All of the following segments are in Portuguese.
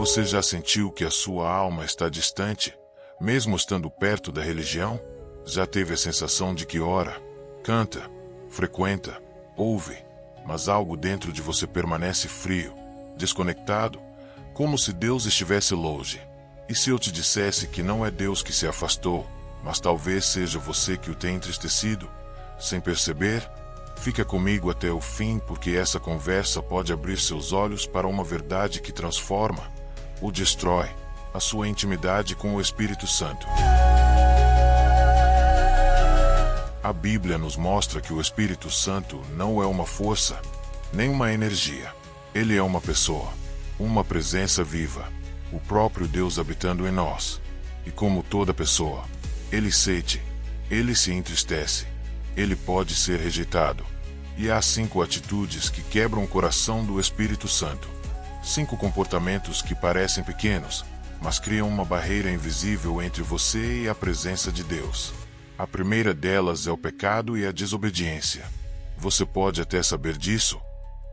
Você já sentiu que a sua alma está distante, mesmo estando perto da religião? Já teve a sensação de que ora, canta, frequenta, ouve, mas algo dentro de você permanece frio, desconectado, como se Deus estivesse longe? E se eu te dissesse que não é Deus que se afastou, mas talvez seja você que o tem entristecido, sem perceber? Fica comigo até o fim, porque essa conversa pode abrir seus olhos para uma verdade que transforma ou destrói a sua intimidade com o Espírito Santo. A Bíblia nos mostra que o Espírito Santo não é uma força, nem uma energia. Ele é uma pessoa, uma presença viva, o próprio Deus habitando em nós. E como toda pessoa, ele sente, ele se entristece, ele pode ser rejeitado. E há 5 atitudes que quebram o coração do Espírito Santo. 5 comportamentos que parecem pequenos, mas criam uma barreira invisível entre você e a presença de Deus. A primeira delas é o pecado e a desobediência. Você pode até saber disso,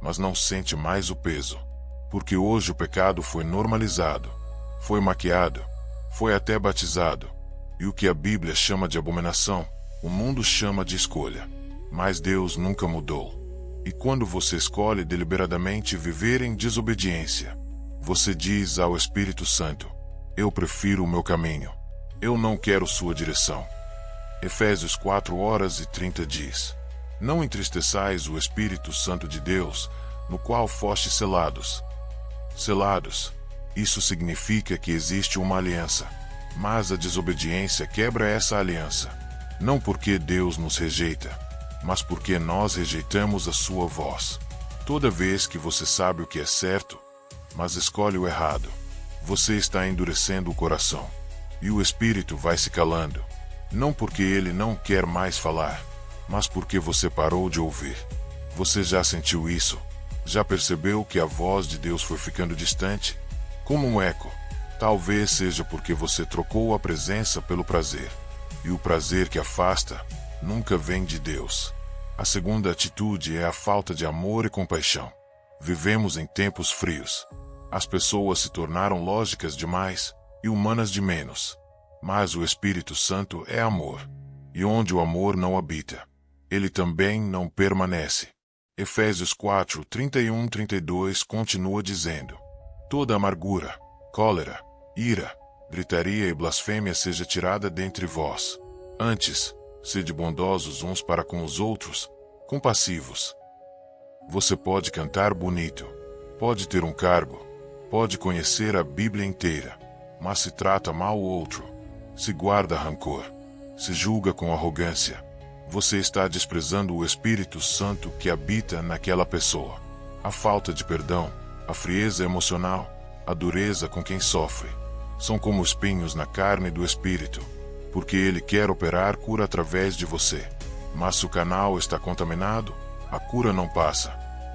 mas não sente mais o peso. Porque hoje o pecado foi normalizado, foi maquiado, foi até batizado. E o que a Bíblia chama de abominação, o mundo chama de escolha. Mas Deus nunca mudou. E quando você escolhe deliberadamente viver em desobediência, você diz ao Espírito Santo: eu prefiro o meu caminho. Eu não quero sua direção. Efésios 4:30 diz: não entristeçais o Espírito Santo de Deus, no qual fostes selados. Selados. Isso significa que existe uma aliança. Mas a desobediência quebra essa aliança. Não porque Deus nos rejeita, mas porque nós rejeitamos a sua voz. Toda vez que você sabe o que é certo, mas escolhe o errado, você está endurecendo o coração. E o Espírito vai se calando. Não porque ele não quer mais falar, mas porque você parou de ouvir. Você já sentiu isso? Já percebeu que a voz de Deus foi ficando distante? Como um eco. Talvez seja porque você trocou a presença pelo prazer. E o prazer que afasta nunca vem de Deus. A segunda atitude é a falta de amor e compaixão. Vivemos em tempos frios. As pessoas se tornaram lógicas demais e humanas de menos. Mas o Espírito Santo é amor. E onde o amor não habita, ele também não permanece. Efésios 4:31-32 continua dizendo: toda amargura, cólera, ira, gritaria e blasfêmia seja tirada dentre vós. Antes, sede bondosos uns para com os outros, compassivos. Você pode cantar bonito, pode ter um cargo, pode conhecer a Bíblia inteira, mas se trata mal o outro, se guarda rancor, se julga com arrogância, você está desprezando o Espírito Santo que habita naquela pessoa. A falta de perdão, a frieza emocional, a dureza com quem sofre, são como espinhos na carne do Espírito, porque ele quer operar cura através de você. Mas se o canal está contaminado, a cura não passa.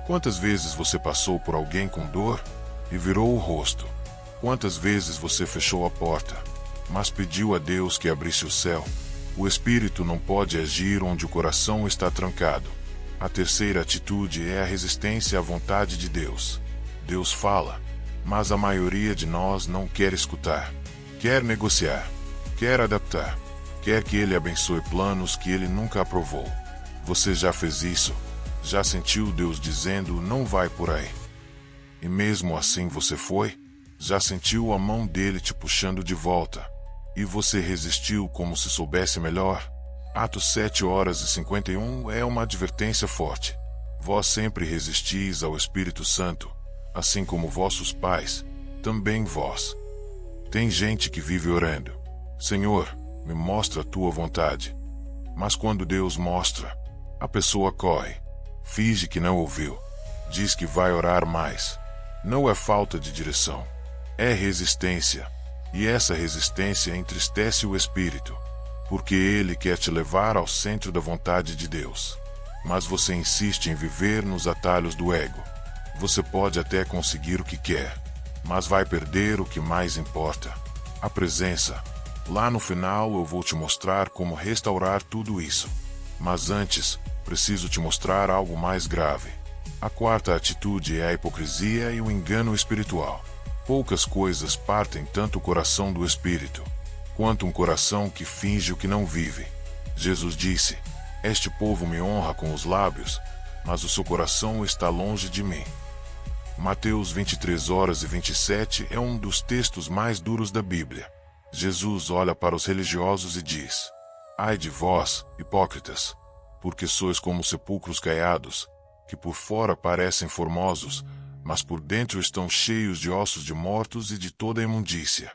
Quantas vezes você passou por alguém com dor e virou o rosto? Quantas vezes você fechou a porta, mas pediu a Deus que abrisse o céu? O Espírito não pode agir onde o coração está trancado. A terceira atitude é a resistência à vontade de Deus. Deus fala, mas a maioria de nós não quer escutar. Quer negociar, quer adaptar, quer que ele abençoe planos que ele nunca aprovou. Você já fez isso? Já sentiu Deus dizendo, não vai por aí? E mesmo assim você foi? Já sentiu a mão dele te puxando de volta? E você resistiu como se soubesse melhor? Atos 7:51 é uma advertência forte. Vós sempre resistis ao Espírito Santo, assim como vossos pais, também vós. Tem gente que vive orando: Senhor, me mostra a tua vontade. Mas quando Deus mostra, a pessoa corre, finge que não ouviu, diz que vai orar mais. Não é falta de direção, é resistência. E essa resistência entristece o Espírito, porque ele quer te levar ao centro da vontade de Deus. Mas você insiste em viver nos atalhos do ego. Você pode até conseguir o que quer, mas vai perder o que mais importa: a presença. Lá no final eu vou te mostrar como restaurar tudo isso. Mas antes, preciso te mostrar algo mais grave. A quarta atitude é a hipocrisia e o engano espiritual. Poucas coisas partem tanto o coração do espírito, quanto um coração que finge o que não vive. Jesus disse: Este povo me honra com os lábios, mas o seu coração está longe de mim. Mateus 23:27 é um dos textos mais duros da Bíblia. Jesus olha para os religiosos e diz: Ai de vós, hipócritas, porque sois como sepulcros caiados, que por fora parecem formosos, mas por dentro estão cheios de ossos de mortos e de toda a imundícia.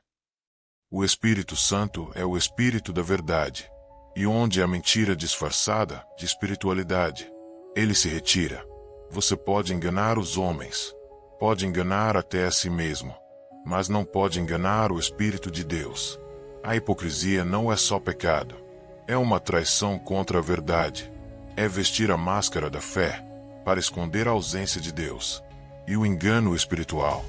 O Espírito Santo é o Espírito da verdade, e onde há mentira disfarçada de espiritualidade, ele se retira. Você pode enganar os homens, pode enganar até a si mesmo, mas não pode enganar o Espírito de Deus. A hipocrisia não é só pecado, é uma traição contra a verdade, é vestir a máscara da fé para esconder a ausência de Deus. E o engano espiritual,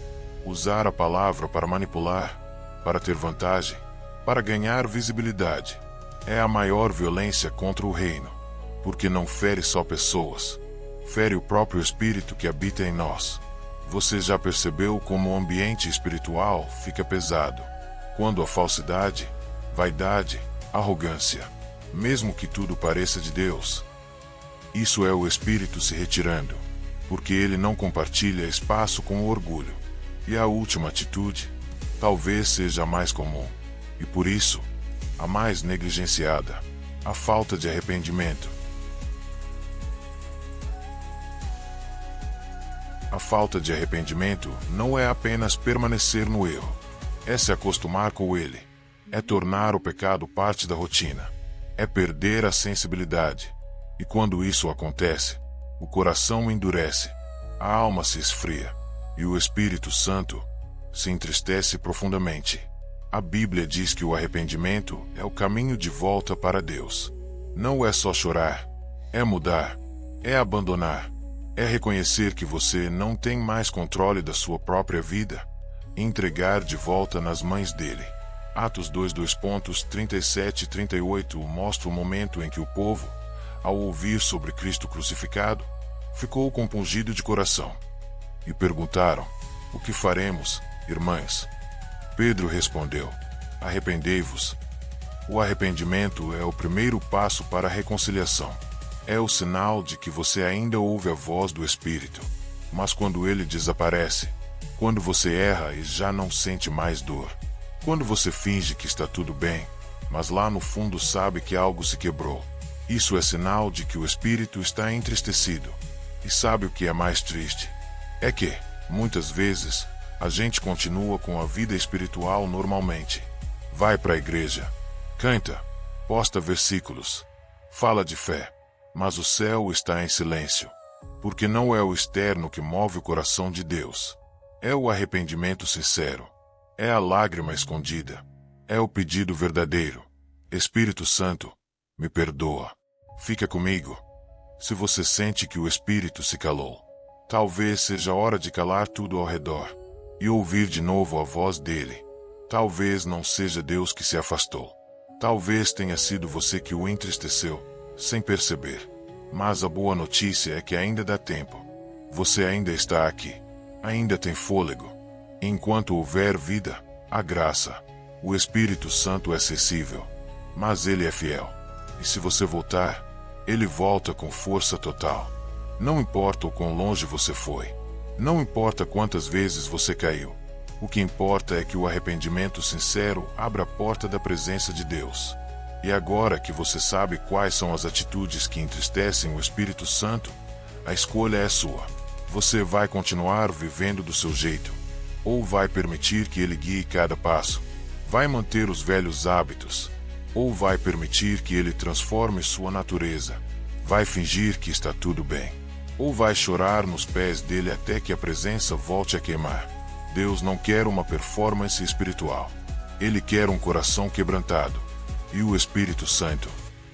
usar a palavra para manipular, para ter vantagem, para ganhar visibilidade, é a maior violência contra o reino, porque não fere só pessoas, fere o próprio Espírito que habita em nós. Você já percebeu como o ambiente espiritual fica pesado quando a falsidade, vaidade, arrogância, mesmo que tudo pareça de Deus? Isso é o Espírito se retirando, porque ele não compartilha espaço com o orgulho. E a última atitude, talvez seja a mais comum, e por isso, a mais negligenciada: a falta de arrependimento. A falta de arrependimento não é apenas permanecer no erro, é se acostumar com ele, é tornar o pecado parte da rotina, é perder a sensibilidade. E quando isso acontece, o coração endurece, a alma se esfria, e o Espírito Santo se entristece profundamente. A Bíblia diz que o arrependimento é o caminho de volta para Deus. Não é só chorar, é mudar, é abandonar, é reconhecer que você não tem mais controle da sua própria vida e entregar de volta nas mãos dele. Atos 2:37 e 38 mostra o momento em que o povo, ao ouvir sobre Cristo crucificado, ficou compungido de coração. E perguntaram: O que faremos, irmãs? Pedro respondeu: Arrependei-vos. O arrependimento é o primeiro passo para a reconciliação. É o sinal de que você ainda ouve a voz do Espírito. Mas quando ele desaparece, quando você erra e já não sente mais dor, quando você finge que está tudo bem, mas lá no fundo sabe que algo se quebrou, isso é sinal de que o Espírito está entristecido. E sabe o que é mais triste? É que, muitas vezes, a gente continua com a vida espiritual normalmente. Vai para a igreja, canta, posta versículos, fala de fé, mas o céu está em silêncio. Porque não é o externo que move o coração de Deus. É o arrependimento sincero. É a lágrima escondida. É o pedido verdadeiro. Espírito Santo, me perdoa. Fica comigo. Se você sente que o Espírito se calou, talvez seja hora de calar tudo ao redor e ouvir de novo a voz dele. Talvez não seja Deus que se afastou. Talvez tenha sido você que o entristeceu, sem perceber. Mas a boa notícia é que ainda dá tempo. Você ainda está aqui. Ainda tem fôlego. Enquanto houver vida, há graça. O Espírito Santo é acessível, mas ele é fiel. E se você voltar, ele volta com força total. Não importa o quão longe você foi. Não importa quantas vezes você caiu. O que importa é que o arrependimento sincero abra a porta da presença de Deus. E agora que você sabe quais são as atitudes que entristecem o Espírito Santo, a escolha é sua. Você vai continuar vivendo do seu jeito, ou vai permitir que ele guie cada passo? Vai manter os velhos hábitos, ou vai permitir que ele transforme sua natureza? Vai fingir que está tudo bem, ou vai chorar nos pés dele até que a presença volte a queimar? Deus não quer uma performance espiritual. Ele quer um coração quebrantado. E o Espírito Santo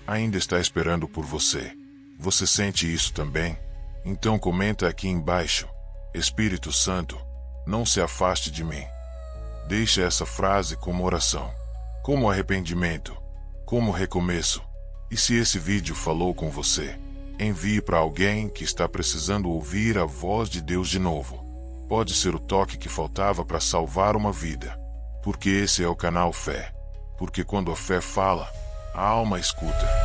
ainda está esperando por você. Você sente isso também? Então comenta aqui embaixo: Espírito Santo, não se afaste de mim. Deixa essa frase como oração, como arrependimento, como recomeço. E se esse vídeo falou com você, envie para alguém que está precisando ouvir a voz de Deus de novo. pode ser o toque que faltava para salvar uma vida. Porque esse é o canal Fé. Porque quando a fé fala, a alma escuta.